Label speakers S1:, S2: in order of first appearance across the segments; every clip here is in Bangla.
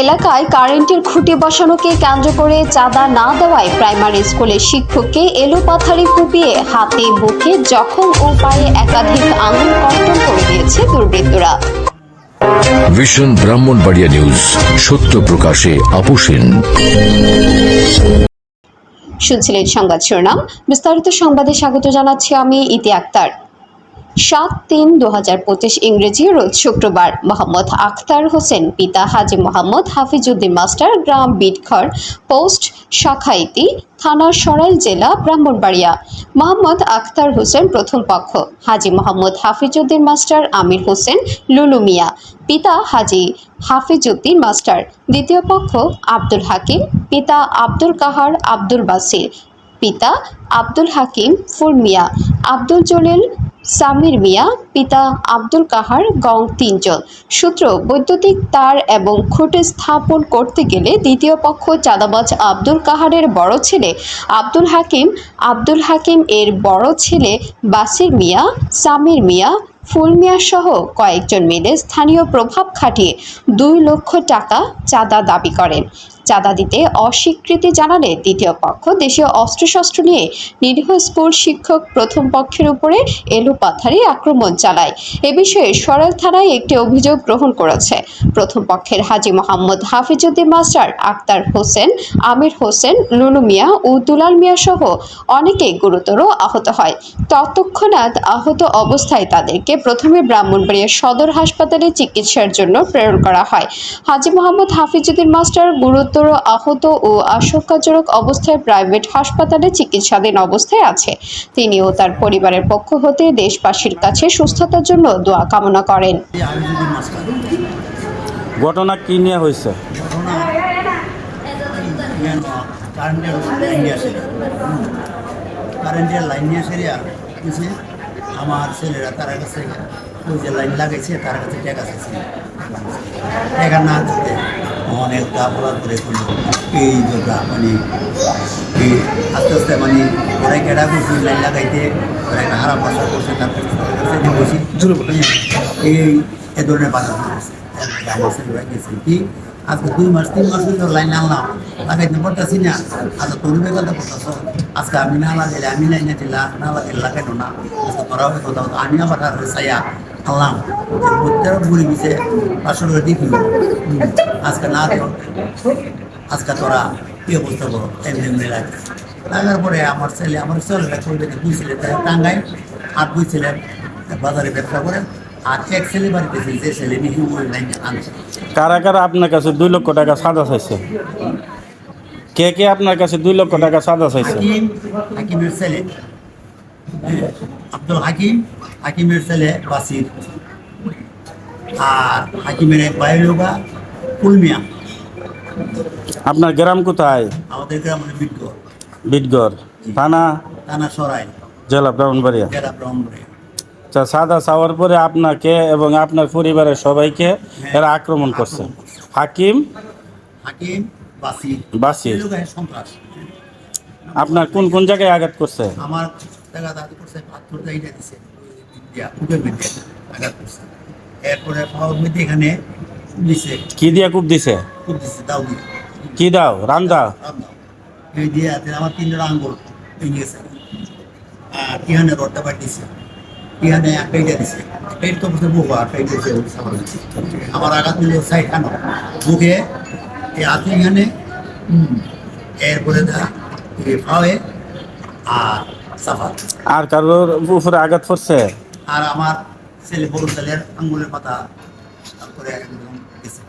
S1: এলাকায় কারেন্টের খুঁটি বসানোকে কেন্দ্র করে চাঁদা না দেওয়ায় প্রাইমারি স্কুলের শিক্ষককে এলোপাথারি কুপিয়ে হাতে বুকে জখম ও পায়ে একাধিক আঙুল কর্তন করে দিয়েছে দুর্বৃত্তরা।
S2: ভিশন ব্রাহ্মণবাড়িয়া নিউজ, সত্য প্রকাশে আপোষহীন।
S1: শুনছিলেন সংবাদ শিরোনাম, বিস্তারিত সংবাদে স্বাগত জানাচ্ছি আমি ইতি আক্তার। 7/3/2025 ইংরেজি রোজ শুক্রবার মোহাম্মদ আখতার হোসেন পিতা হাজি মোহাম্মদ হাফিজউদ্দিন মাস্টার, গ্রাম বিটখর, পোস্ট শাখাইতি, থানা সরাইল, জেলা ব্রাহ্মণবাড়িয়া। মোহাম্মদ আখতার হোসেন প্রথম পক্ষ, হাজি মোহাম্মদ হাফিজউদ্দিন মাস্টার আমির হোসেন লুলু মিয়া, পিতা হাজি হাফিজউদ্দিন মাস্টার। দ্বিতীয় পক্ষ আব্দুল হাকিম, পিতা আব্দুল কাহার আব্দুল বাসির, পিতা আব্দুল হাকিম ফুল মিয়া, আব্দুল জলিল সামির মিয়া, পিতা আব্দুল কাহার গং 3 জন। সূত্র, বৈদ্যুতিক তার এবং খুঁটি স্থাপন করতে গেলে দ্বিতীয় পক্ষ চাঁদাবাজ আব্দুল কাহারের বড় ছেলে আব্দুল হাকিম এর বড় ছেলে বাসির মিয়া, সামির মিয়া, ফুল মিয়া সহ কয়েকজন মিলে স্থানীয় প্রভাব খাটিয়ে 2 লক্ষ টাকা চাঁদা দাবি করেন। চাঁদা দিতে অস্বীকৃতি জানালে দ্বিতীয় পক্ষ দেশীয় অস্ত্রশস্ত্র নিয়ে নিরীহ স্কুল শিক্ষক প্রথম পক্ষের উপরে এলোপাথারি আক্রমণ চালায়। এ বিষয়ে সরাইল থানায় একটি অভিযোগ গ্রহণ করেছে। প্রথম পক্ষের হাজি মোহাম্মদ হাফিজউদ্দিন মাস্টার, আক্তার হোসেন, আমির হোসেন, লুলু মিয়া ও দুলাল মিয়া সহ অনেকে গুরুতর আহত হয়। তৎক্ষণাৎ আহত অবস্থায় তাদেরকে প্রথমে ব্রাহ্মণবাড়িয়া সদর হাসপাতালে চিকিৎসার জন্য প্রেরণ করা হয়। হাজি মোহাম্মদ হাফিজউদ্দিন মাস্টার গুরুতর আহত ও আশঙ্কাজনক অবস্থায় প্রাইভেট হাসপাতালে চিকিৎসাধীন অবস্থায় আছে। তিনি ও তার পরিবারের পক্ষ হতে দেশবাসীর কাছে সুস্থতার জন্য দোয়া কামনা করেন।
S3: ঘটনা কি নিয়ে হয়েছে?
S4: কারেন্টের লাইন নিয়ে সেরিয়া কিছু আমার ছেলেরা তার কাছে ওই যে লাইন লাগাইছে তার কাছে টাকা চাইছে, টাকা না দিতে অনেক অপরাধ করে করলো। এই যোগা মানে এই আস্তে আস্তে মানে ওরাই কেটা করছে লাইন লাগাইতে, ওরা একটা হারাপ বাসা করছে, তার কাছে বসি এই ধরনের বাধা করছে। আমার ছেলেরা গেছে কি আজকে 2 মাস 3 মাস হইল লাইন আনলাম, লাগাইতে পারতেছি না। আচ্ছা তোর কথা বলতেছ, আজকে আমি না লাগাইলে আমি লাইনে দিলাম, না লাগাইলে লাগাইলো না। আজকে তোরা ওই কথা বলতো, আমি আবার আর চাইয়া আনলাম প্রত্যেক বুড়ি দিছে 500 করে দিবি, আজকে না দেব, আজকে তোরা কি অবস্থা করো এমনি এমনি লাগে। লাগার পরে আমার ছেলেটা করবে 2 ছেলে টাঙ্গাই আর 2 ছেলে বাজারে ব্যবসা করে, আর 1 ছেলে বাড়িতে যে ছেলে নিয়ে লাইনে আনছে।
S3: কারা কারা আপনার কাছে 2 লক্ষ টাকা চাঁদা চাইছে? কে কে আপনার কাছে 2 লক্ষ টাকা চাঁদা চাইছে?
S4: হাকিমের ছেলে আব্দুল হাকিম, হাকিমের ছেলে বাসির, আর হাকিমের বাইলোগা কুলমিয়া।
S3: আপনার গ্রাম কোথায়?
S4: আমাদের গ্রাম বিটগড়,
S3: বিটগড়
S4: থানা সরাই,
S3: জেলা ব্রাহ্মণবাড়িয়া। আচ্ছা, চাঁদা চাওয়ার পরে আপনাকে এবং আপনার পরিবারের সবাইকে এরা আক্রমণ করছে। হাকিম বাসির
S4: সন্ত্রাস।
S3: আপনার কোন কোন জায়গায় আঘাত করছে?
S4: আমার জায়গা দাদু করছে, পাথর জায়গা দিছে, কুপের মধ্যে আঘাত করছে। এরপরে পাওয়ার মধ্যে এখানে দিছে।
S3: কি দিয়া কূপ দিছে?
S4: কূপ দিছে, দাও দিয়ে।
S3: কি দাও? রান্দা?
S4: এই দিয়ে আমার 3 আঙ্গুল ভেঙে গেছে। আর এখানে রডটা বাট দিছে, এখানে পেটে দিছে, পেট তো বুঝতে বুক আর পেট দিছে। আমার আঘাত মিলে সাইড আনো বুকে, এই হাতে এখানে, এরপরে পাওয়ে আর সাফা।
S3: আর কারোর উপরে আঘাত পড়ছে?
S4: আর আমার ছেলে বড় ছেলের আঙ্গুলের পাতা, তারপরে একদম গেছে।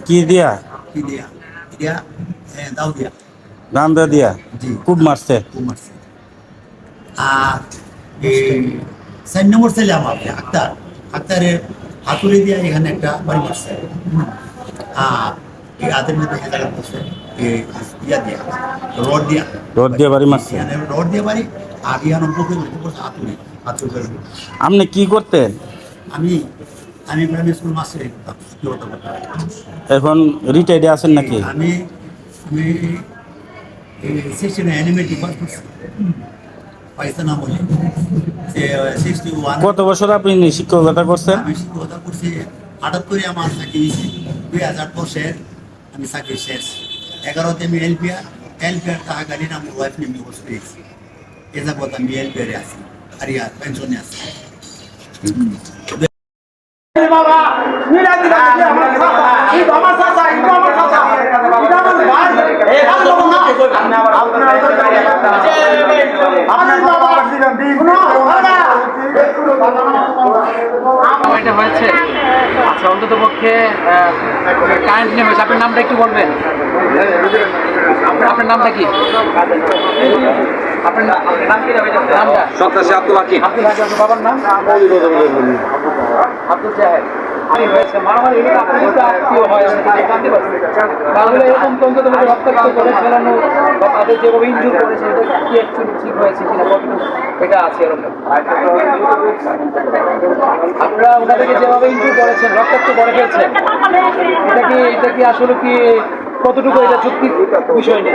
S3: কি দিয়া?
S4: কি দিয়া? দিয়া দাও দিয়া,
S3: রান্দা দিয়া খুব মারছে।
S4: আর এই 4 নম্বর ছেলে আমার আক্তারের হাতুড়ি দিয়া এখানে একটা বাড়ি মারছে। আর এই হাতের মধ্যে জায়গা করছে রড দিয়া
S3: বাড়ি মারছে।
S4: রড দিয়ে বাড়ি, আর ইয়ানো বুকে হাতুড়ি।
S3: আপনি কি করতেন?
S4: আমি প্রাইমারি স্কুল মাস্টার
S3: এখন রিটায়ার্ডে আছেন নাকি?
S4: আমি সেকশনে অ্যানিমেটিক পাস করছি, পাকিস্তান আমলে। 61
S3: কত বছর আপনি শিক্ষকতা করছেন?
S4: আমি শিক্ষকতা করছি 78 আমার চাকরি হয়েছে। 2010 আমি চাকরি শেষ 11তে আমি এলপিআর টাকা গাড়ি আমি ওয়াইফ নিয়ে বসে পেয়েছি এ যাবত আমি এলপিআরে আছি আর ইয়ার পেনশনে আছি
S5: এটা হয়েছে আচ্ছা অন্তত পক্ষে কারেন্ট নিয়ে হয়েছে আপনার নামটা একটু বলবেন আপনার নামটা কি আপনার নাম কি নামটা
S6: সন্ত্রাসী আব্দুল হাকিম
S5: আব্দুল হাকিম আপনার বাবার নাম আব্দুল জাহেদ হয়েছে মারামারি হলে আপনি তো আত্মীয় হয় আমি জানতে পারছি তাহলে এরকম তন্ত্র রক্তাক্ত করে ফেলানো বা তাদের যেভাবে ইনজুর করেছে এটা কি অ্যাকচুয়ালি ঠিক হয়েছে কিনা কতটুকু এটা আছে এরকম আপনারা ওনাদেরকে যেভাবে ইনজুর করেছেন রক্তাক্ত করে ফেলছেন এটা কি আসলে কি কতটুকু এটা যুক্তি বিষয় নেই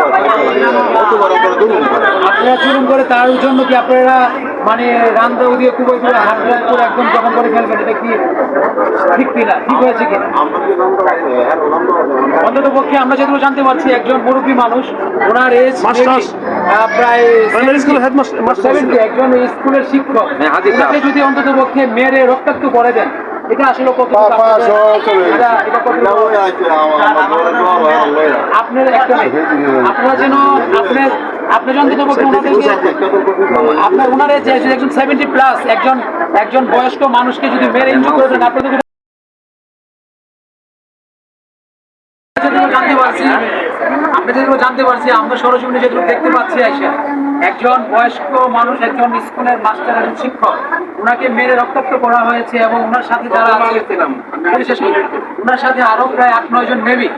S5: আপনারা চুরুম করে তার জন্য কি আপনারা মানে রান্দা দিয়ে কুবাই করে হাত করে একদম জখম করে ফেলবেন এটা কি ঠিক কিনা ঠিক হয়েছে কিনা অন্তত পক্ষে আমরা যেগুলো জানতে পারছি একজন মুরব্বী মানুষ ওনার এজ প্রায় 70 একজন স্কুলের শিক্ষক ওনাকে যদি অন্তত পক্ষে মেরে রক্তাক্ত করে দেন এটা আসলে কত আপনার একটা আপনারা যেন আপনার অন্তত পক্ষে ওনাদেরকে আপনার ওনার যে একজন 70+ একজন বয়স্ক মানুষকে যদি মেরে ইনজুর করে দেন আপনাদের জানতে পারছি আমরা সরজমিনে যেগুলো দেখতে পাচ্ছি একজন বয়স্ক মানুষ একজন স্কুলের মাস্টার একজন শিক্ষক ওনাকে মেরে রক্তাক্ত করা হয়েছে এবং ওনার সাথে যারা ওনার সাথে আরো প্রায় 8-9 জন মেবি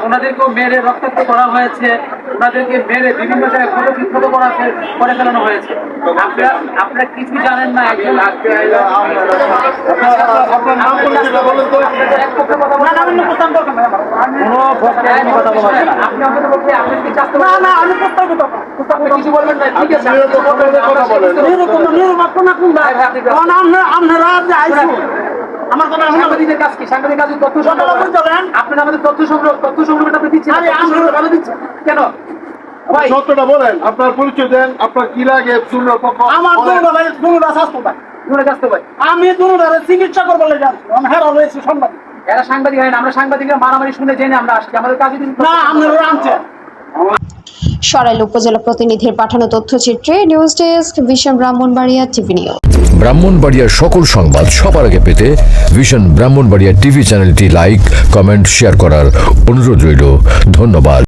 S5: ওনাদেরকেও মেরে রক্তাক্ত করা হয়েছে ওনাদেরকে মেরে বিভিন্ন জায়গায় ক্ষত করে ফেলানো হয়েছে আপনারা কিছু জানেন না একজন কিছু বলবেন না ঠিক আছে আমার কথা সাংবাদিকের কাজ কি সাংবাদিক কাজ তথ্য সংগ্রহ আপনি আমাদের তথ্য সংগ্রহ আপনি দিচ্ছেন ভালো দিচ্ছেন কেন
S7: সত্যটা বলেন আপনার পরিচয় দেন আপনার কি লাগে
S8: আমার
S5: স্বাস্থ্য ভাই
S8: আমি চিকিৎসা করবো সাংবাদিক
S5: এরা সাংবাদিক হয় না আমরা সাংবাদিকরা মারামারি শুনে জেনে আমরা আসছি আমাদের কাছে
S8: না আপনারা আনছে
S1: সরাইল উপজেলা প্রতিনিধির পাঠানো তথ্যচিত্রে news desk vision Brahmanbaria TV news.
S2: ব্রাহ্মণবাড়িয়ার সকল সংবাদ সবার আগে পেতে ভিশন ব্রাহ্মণবাড়িয়া টিভি চ্যানেলটি লাইক, কমেন্ট, শেয়ার করার অনুরোধ রইল। ধন্যবাদ।